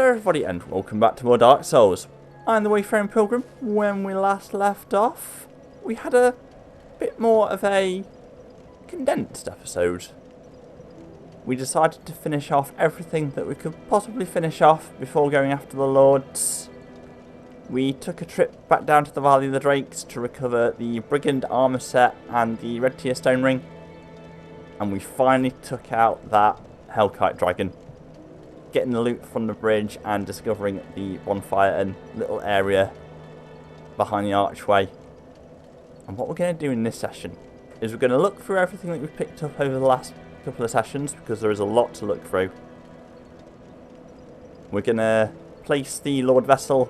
Hello everybody and welcome back to more Dark Souls. I'm the Wayfaring Pilgrim. When we last left off, we had a bit more of a condensed episode. We decided to finish off everything that we could possibly finish off before going after the Lords. We took a trip back down to the Valley of the Drakes to recover the Brigand armor set and the Red Tier Stone Ring. And we finally took out that Hellkite Dragon, getting the loot from the bridge and discovering the bonfire and little area behind the archway. And what we're going to do in this session is we're going to look through everything that we've picked up over the last couple of sessions, because there is a lot to look through. We're going to place the Lordvessel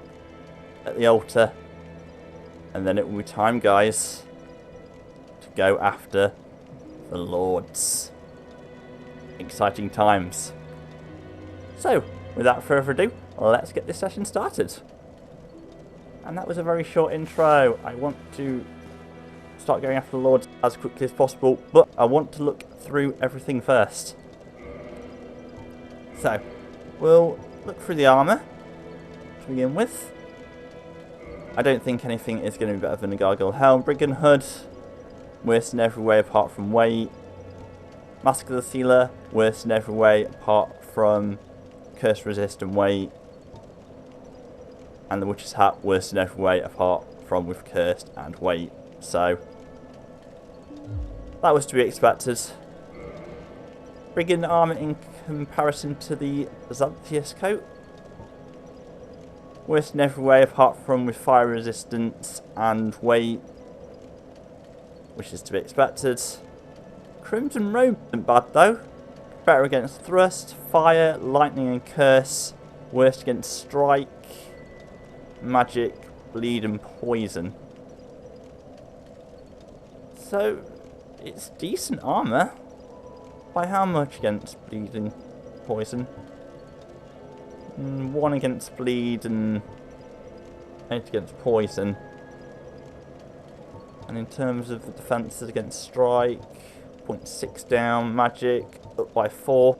at the altar, and then it will be time, guys, to go after the Lords. Exciting times. So, without further ado, let's get this session started. And that was a very short intro. I want to start going after the Lords as quickly as possible, but I want to look through everything first. So, we'll look through the armour to begin with. I don't think anything is going to be better than a Gargoyle Helm. Brigand Hood, worse in every way apart from weight. Mask of the Sealer, worse in every way apart from curse resist and weight. And the Witch's Hat, worse in every way apart from with cursed and weight. So that was to be expected. Brigand armor in comparison to the Xanthias coat, worse in every way apart from with fire resistance and weight, which is to be expected. Crimson Robe isn't bad though. Better against thrust, fire, lightning and curse. Worst against strike, magic, bleed and poison. So, it's decent armour. By how much against bleed and poison? 1 against bleed and 8 against poison. And in terms of the defences against strike, 0.6 down, magic up by 4.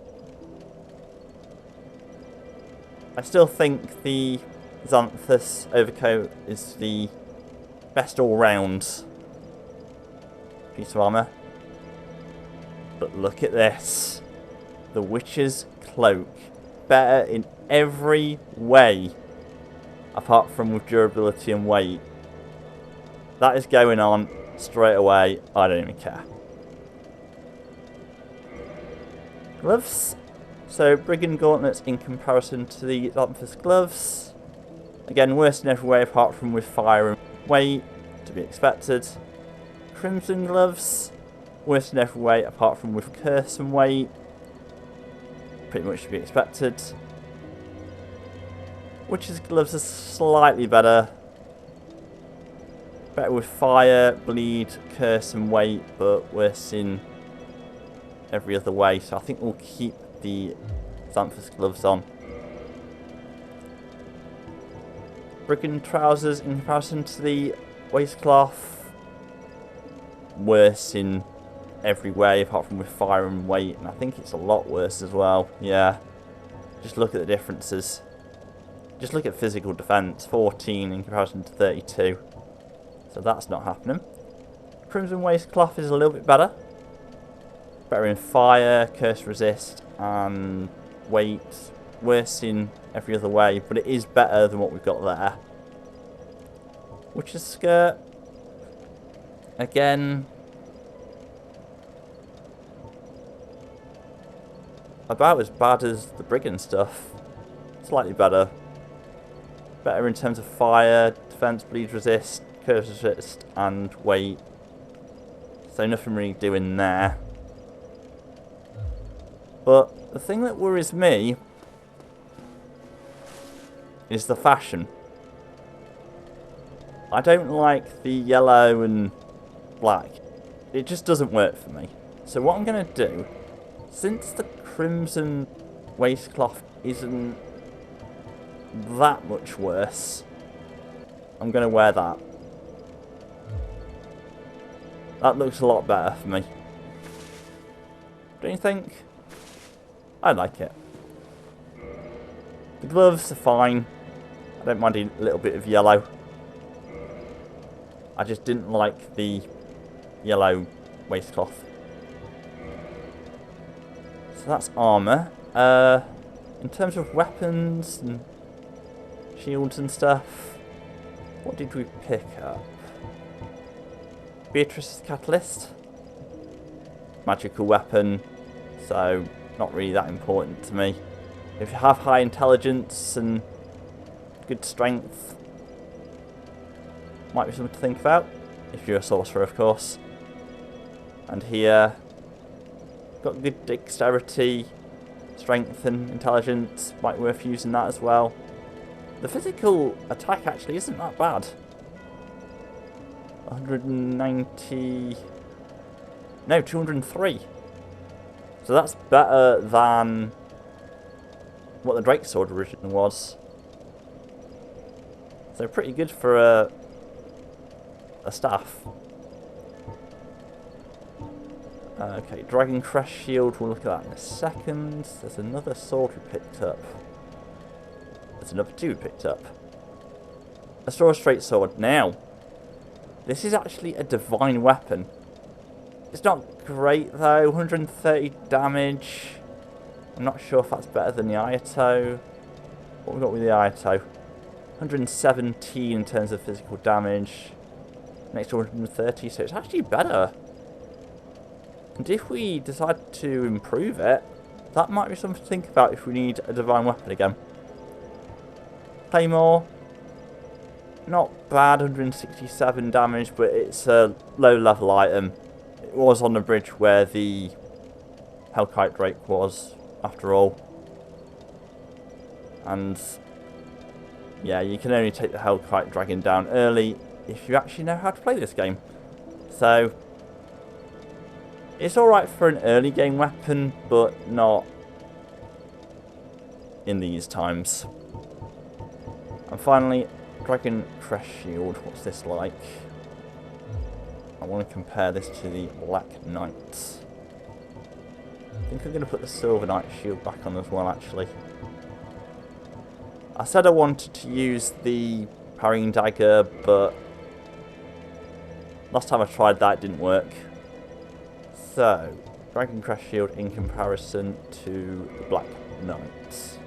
I still think the Xanthus overcoat is the best all-round piece of armour. But look at this. The Witch's Cloak. Better in every way, apart from with durability and weight. That is going on straight away. I don't even care. Gloves. So, Brigand Gauntlets in comparison to the Xanthus gloves. Again, worse in every way apart from with fire and weight, to be expected. Crimson Gloves. Worse in every way apart from with curse and weight, pretty much to be expected. Witch's Gloves are slightly better. Better with fire, bleed, curse and weight, but worse in every other way, so I think we'll keep the Xanthus gloves on. Brigand Trousers in comparison to the waistcloth, worse in every way apart from with fire and weight, and I think it's a lot worse as well. Yeah, just look at the differences. Just look at physical defense, 14 in comparison to 32, so that's not happening. Crimson waistcloth is a little bit better. Better in fire, curse resist and weight. Worse in every other way, but it is better than what we've got there. Witch's skirt, again, about as bad as the Brigand stuff. Slightly better. Better in terms of fire, defense, bleed resist, curse resist and weight. So nothing really doing there. But the thing that worries me is the fashion. I don't like the yellow and black. It just doesn't work for me. So what I'm going to do, since the crimson waistcloth isn't that much worse, I'm going to wear that. That looks a lot better for me. Don't you think? I like it. The gloves are fine. I don't mind a little bit of yellow. I just didn't like the yellow waistcloth. So that's armour. In terms of weapons and shields and stuff, what did we pick up? Beatrice's Catalyst. Magical weapon, so not really that important to me. If you have high intelligence and good strength, might be something to think about. If you're a sorcerer, of course. And here, got good dexterity, strength and intelligence, might be worth using that as well. The physical attack actually isn't that bad. 190... No, 203. So that's better than what the Drake Sword originally was. So pretty good for a staff. Okay, Dragon Crest Shield, we'll look at that in a second. There's another sword we picked up. There's another two we picked up. A Straw Straight Sword. Now, this is actually a divine weapon. It's not great though, 130 damage. I'm not sure if that's better than the Ayato. What we got with the Ayato? 117 in terms of physical damage. Next to 130, so it's actually better. And if we decide to improve it, that might be something to think about if we need a divine weapon again. Claymore. Not bad, 167 damage, but it's a low level item. It was on the bridge where the Hellkite Drake was, after all. And yeah, you can only take the Hellkite Dragon down early if you actually know how to play this game. So it's alright for an early game weapon, but not in these times. And finally, Dragon Crest Shield. What's this like? I want to compare this to the Black Knight. I think I'm going to put the Silver Knight shield back on as well, actually. I said I wanted to use the Parrying Dagger, but last time I tried that, it didn't work. So, Dragon Crest Shield in comparison to the Black Knight.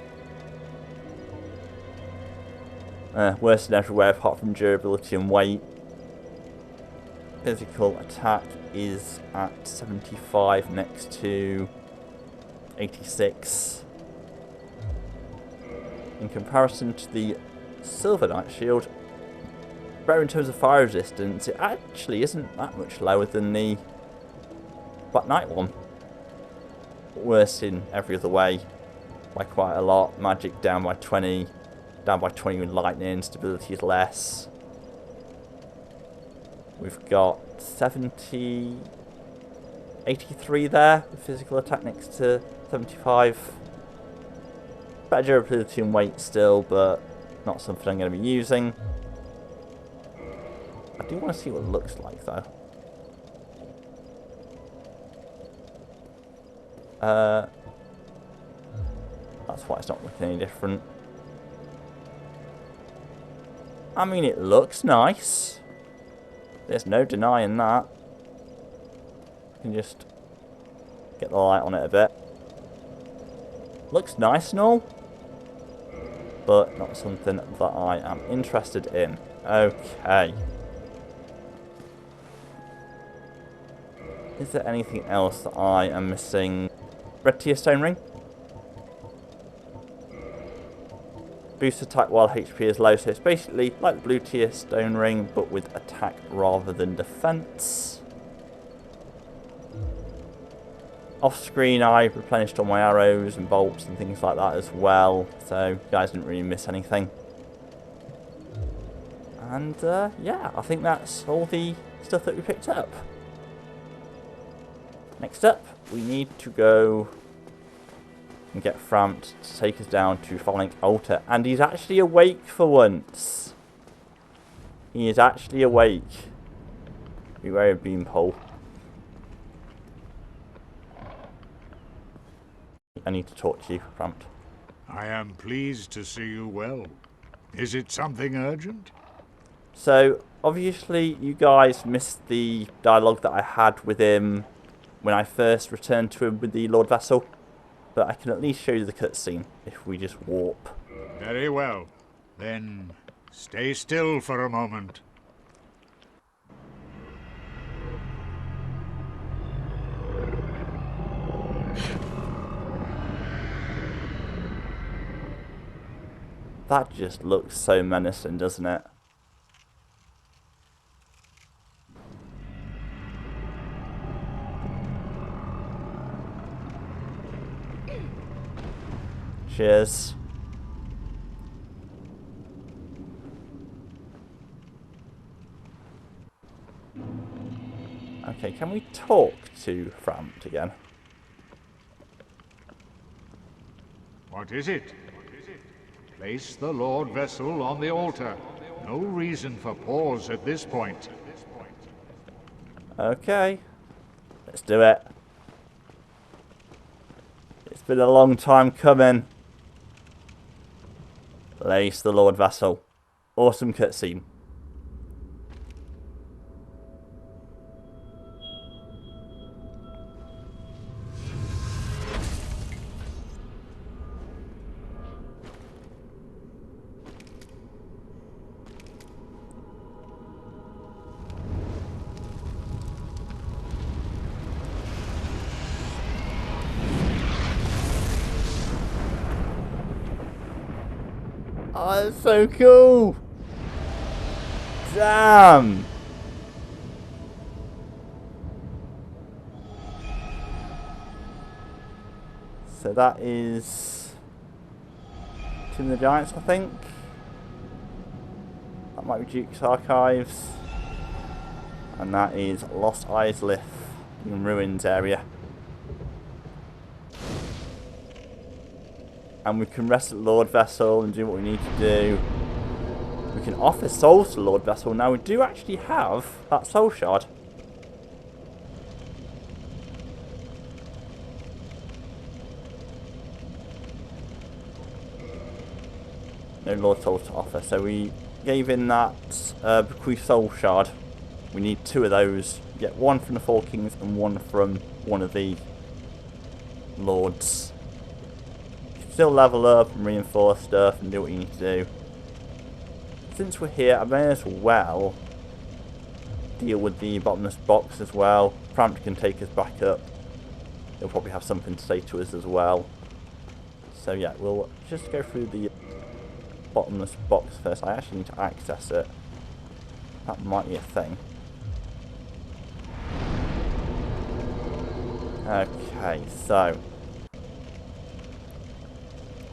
Worse in everywhere apart from durability and weight. Physical attack is at 75 next to 86. In comparison to the Silver Knight shield, better in terms of fire resistance, it actually isn't that much lower than the Black Knight one. Worse in every other way by quite a lot. Magic down by 20, down by 20 with lightning, stability is less. We've got 70, 83 there, with physical attack next to 75. Better durability and weight still, but not something I'm going to be using. I do want to see what it looks like though. That's why it's not looking any different. I mean, it looks nice. There's no denying that. I can just get the light on it a bit. Looks nice and all, but not something that I am interested in. Okay. Is there anything else that I am missing? Red tier stone ring. Boost attack while HP is low, so it's basically like the blue tier stone ring, but with attack rather than defense. Off screen, I replenished all my arrows and bolts and things like that as well, so you guys didn't really miss anything. And yeah, I think that's all the stuff that we picked up. Next up, we need to go and get Framped to take us down to Firelink Altar. And he's actually awake for once. He is actually awake. Beware of beanpole. I need to talk to you, Framped. I am pleased to see you well. Is it something urgent? So, obviously, you guys missed the dialogue that I had with him when I first returned to him with the Lordvessel. But I can at least show you the cutscene if we just warp. Very well. Then stay still for a moment. That just looks so menacing, doesn't it? Cheers. Okay, can we talk to Framt again? What is it? Place the Lordvessel on the altar. No reason for pause at this point. Okay. Let's do it. It's been a long time coming. Place the Lordvessel. Awesome cutscene. Oh, that's so cool! Damn! So that is Tomb of the Giants, I think. That might be Duke's Archives. And that is Lost Islith in Ruins area. And we can rest at Lordvessel and do what we need to do. We can offer souls to Lordvessel. Now we do actually have that soul shard. No Lord souls to offer. So we gave in that bequeath soul shard. We need 2 of those. You get 1 from the 4 kings and 1 from one of the lords. Still level up and reinforce stuff and do what you need to do. Since we're here, I may as well deal with the bottomless box as well. Frampton can take us back up. He'll probably have something to say to us as well. So yeah, we'll just go through the bottomless box first. I actually need to access it. That might be a thing. Okay, so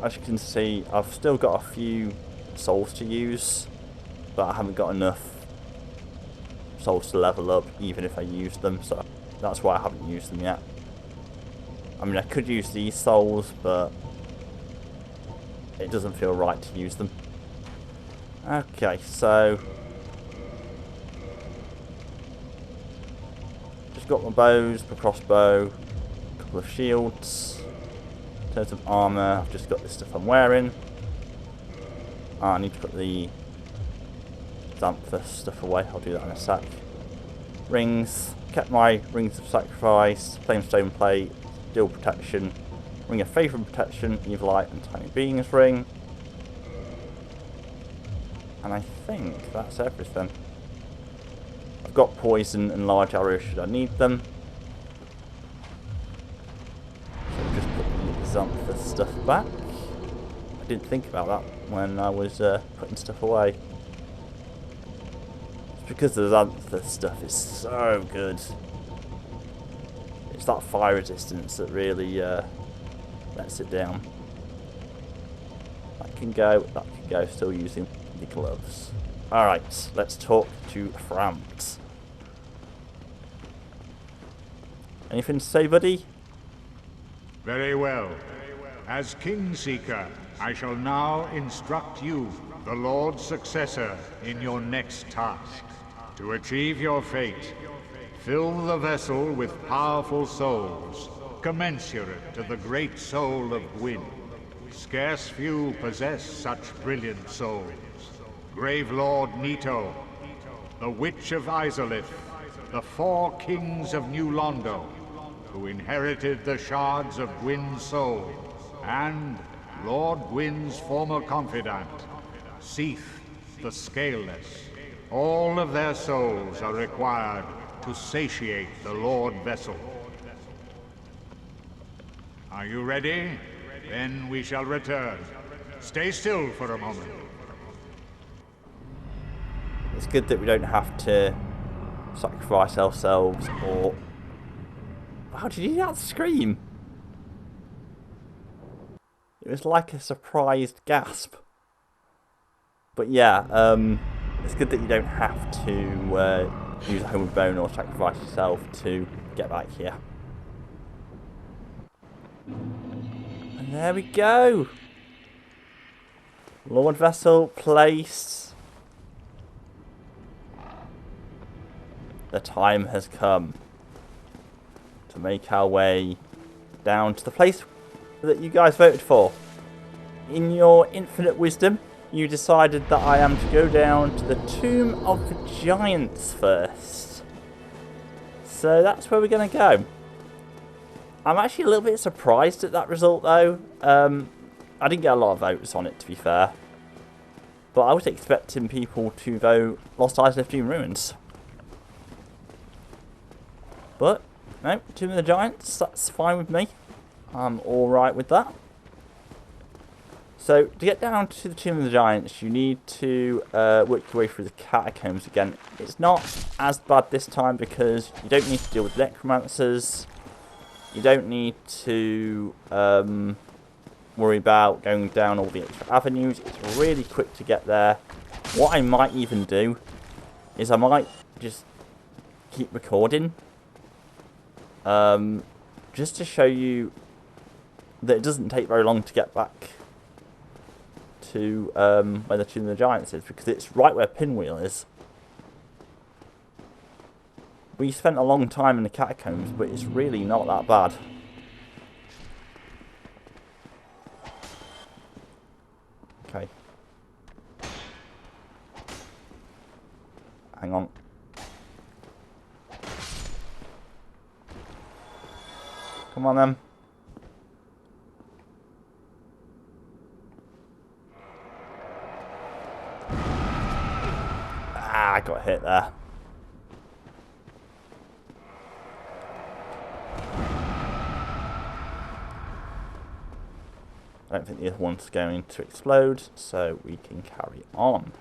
as you can see, I've still got a few souls to use, but I haven't got enough souls to level up even if I use them, so that's why I haven't used them yet. I mean, I could use these souls, but it doesn't feel right to use them. Okay, so just got my bows, my crossbow, a couple of shields. In terms of armour, I've just got this stuff I'm wearing. I need to put the Xanthus stuff away, I'll do that in a sec. Rings, kept my rings of sacrifice, flamestone plate, steel protection, ring of favour and protection, evil light and tiny beings ring. And I think that's everything. I've got poison and large arrows should I need them. Xanthus stuff back. I didn't think about that when I was putting stuff away. It's because the Xanthus stuff is so good. It's that fire resistance that really lets it down. That can go, still using the gloves. Alright, let's talk to Framt. Anything to say, buddy? Very well. As Kingseeker, I shall now instruct you, the Lord's successor, in your next task. To achieve your fate, fill the vessel with powerful souls, commensurate to the great soul of Gwyn. Scarce few possess such brilliant souls. Grave Lord Nito, the Witch of Izalith, the 4 kings of New Londo, who inherited the shards of Gwyn's soul, and Lord Gwyn's former confidant, Seath the Scaleless. All of their souls are required to satiate the Lordvessel. Are you ready? Then we shall return. Stay still for a moment. It's good that we don't have to sacrifice ourselves or... How did you hear that scream? It was like a surprised gasp. But yeah, it's good that you don't have to use a homeward bone or sacrifice yourself to get back here. And there we go. Lordvessel place. The time has come to make our way down to the place that you guys voted for. In your infinite wisdom, you decided that I am to go down to the Tomb of the Giants first. So that's where we're going to go. I'm actually a little bit surprised at that result though. I didn't get a lot of votes on it, to be fair. But I was expecting people to vote Lost Isles Lifting Ruins. But, no, Tomb of the Giants, that's fine with me. I'm alright with that. So, to get down to the Tomb of the Giants, you need to work your way through the catacombs again. It's not as bad this time because you don't need to deal with necromancers. You don't need to worry about going down all the extra avenues. It's really quick to get there. What I might even do is I might just keep recording. Just to show you that it doesn't take very long to get back to where the Tomb of the Giants is, because it's right where Pinwheel is. We spent a long time in the catacombs, but it's really not that bad. Okay. Hang on. Come on then. Ah, I got hit there. I don't think the other one's going to explode, so we can carry on.